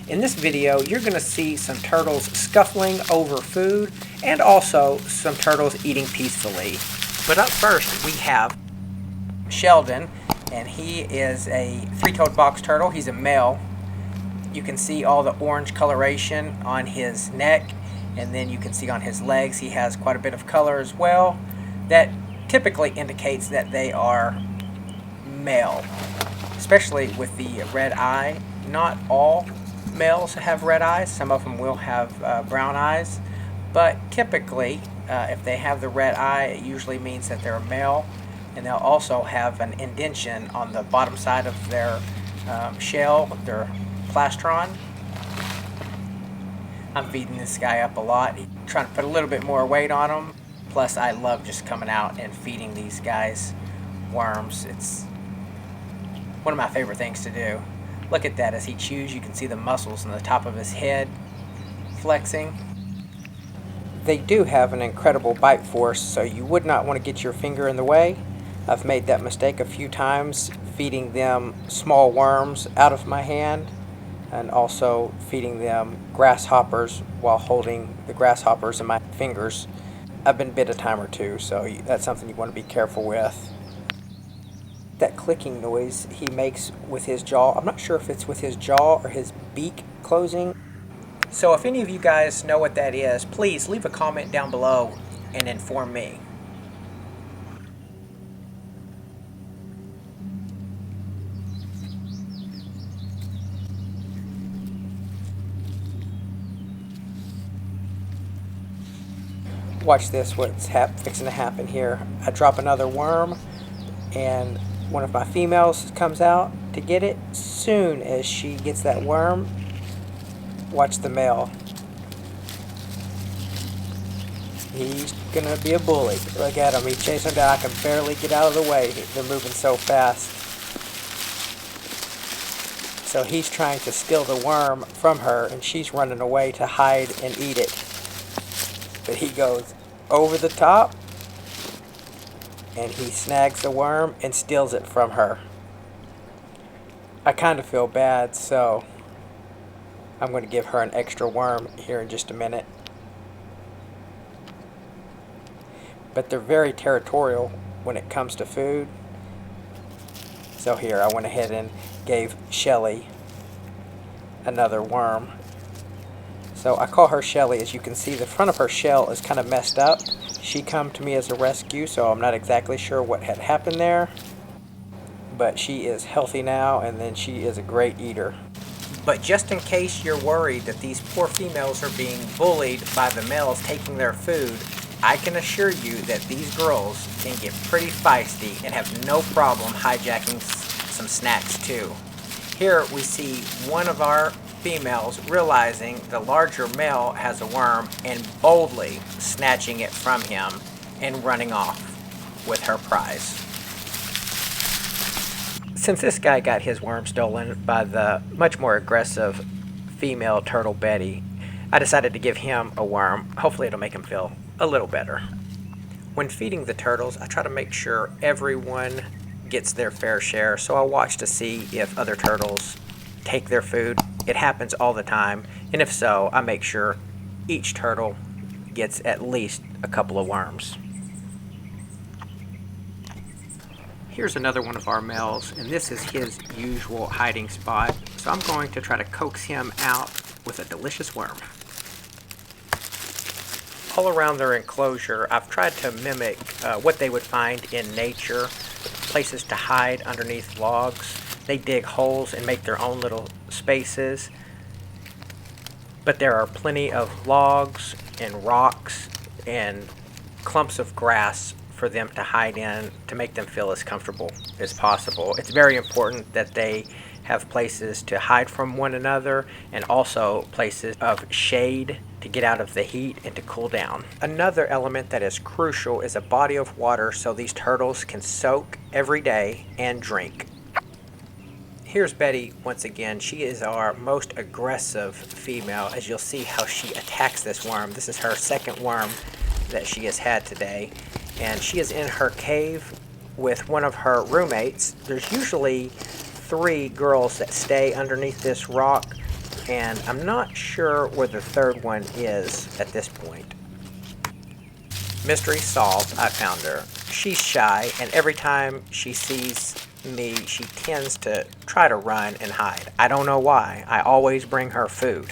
In this video, you're going to see some turtles scuffling over food and also some turtles eating peacefully. But up first, we have Sheldon, and he is a three-toed box turtle. He's a male. You can see all the orange coloration on his neck, and then you can see on his legs he has quite a bit of color as well. That typically indicates that they are male, especially with the red eye. Not all males have red eyes. Some of them will have brown eyes, but typically if they have the red eye, it usually means that they're a male. And they'll also have an indentation on the bottom side of their shell, their plastron. I'm feeding this guy up a lot, trying to put a little bit more weight on him. Plus, I love just coming out and feeding these guys worms. It's one of my favorite things to do. Look at that as he chews. You can see the muscles on the top of his head flexing. They do have an incredible bite force, so you would not want to get your finger in the way. I've made that mistake a few times, feeding them small worms out of my hand and also feeding them grasshoppers while holding the grasshoppers in my fingers. I've been bit a time or two, so that's something you want to be careful with. That clicking noise he makes with his jaw, I'm not sure if it's with his jaw or his beak closing. So if any of you guys know what that is, please leave a comment down below and inform me. Watch this, what's fixing to happen here. I drop another worm and one of my females comes out to get it. Soon as she gets that worm, watch the male. He's gonna be a bully. Look at him, he's chasing them down. I can barely get out of the way. They're moving so fast. So he's trying to steal the worm from her and she's running away to hide and eat it. But he goes over the top and he snags the worm and steals it from her. I kind of feel bad, so I'm going to give her an extra worm here in just a minute. But they're very territorial when it comes to food. So here, I went ahead and gave Shelly another worm. So I call her Shelly. As you can see, the front of her shell is kind of messed up. She come to me as a rescue, so I'm not exactly sure what had happened there. But she is healthy now, and then she is a great eater. But just in case you're worried that these poor females are being bullied by the males taking their food, I can assure you that these girls can get pretty feisty and have no problem hijacking some snacks too. Here we see one of our females realizing the larger male has a worm and boldly snatching it from him and running off with her prize. Since this guy got his worm stolen by the much more aggressive female turtle Betty, I decided to give him a worm. Hopefully it'll make him feel a little better. When feeding the turtles, I try to make sure everyone gets their fair share, so I watch to see if other turtles take their food. It happens all the time, and if so, I make sure each turtle gets at least a couple of worms. Here's another one of our males, and this is his usual hiding spot, so I'm going to try to coax him out with a delicious worm. All around their enclosure, I've tried to mimic what they would find in nature, places to hide underneath logs. They dig holes and make their own little spaces, but there are plenty of logs and rocks and clumps of grass for them to hide in to make them feel as comfortable as possible. It's very important that they have places to hide from one another and also places of shade to get out of the heat and to cool down. Another element that is crucial is a body of water so these turtles can soak every day and drink. Here's Betty once again. She is our most aggressive female, as you'll see how she attacks this worm. This is her second worm that she has had today, and she is in her cave with one of her roommates. There's usually 3 girls that stay underneath this rock and I'm not sure where the third one is at this point. Mystery solved. I found her. She's shy, and every time she sees me, she tends to try to run and hide. I don't know why. I always bring her food.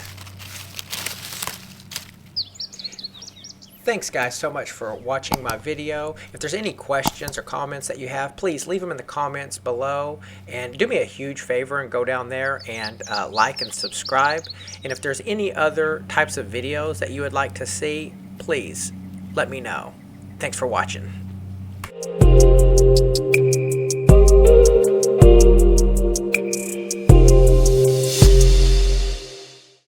Thanks guys so much for watching my video. If there's any questions or comments that you have, please leave them in the comments below, and do me a huge favor and go down there and like and subscribe. And if there's any other types of videos that you would like to see, please let me know. Thanks for watching.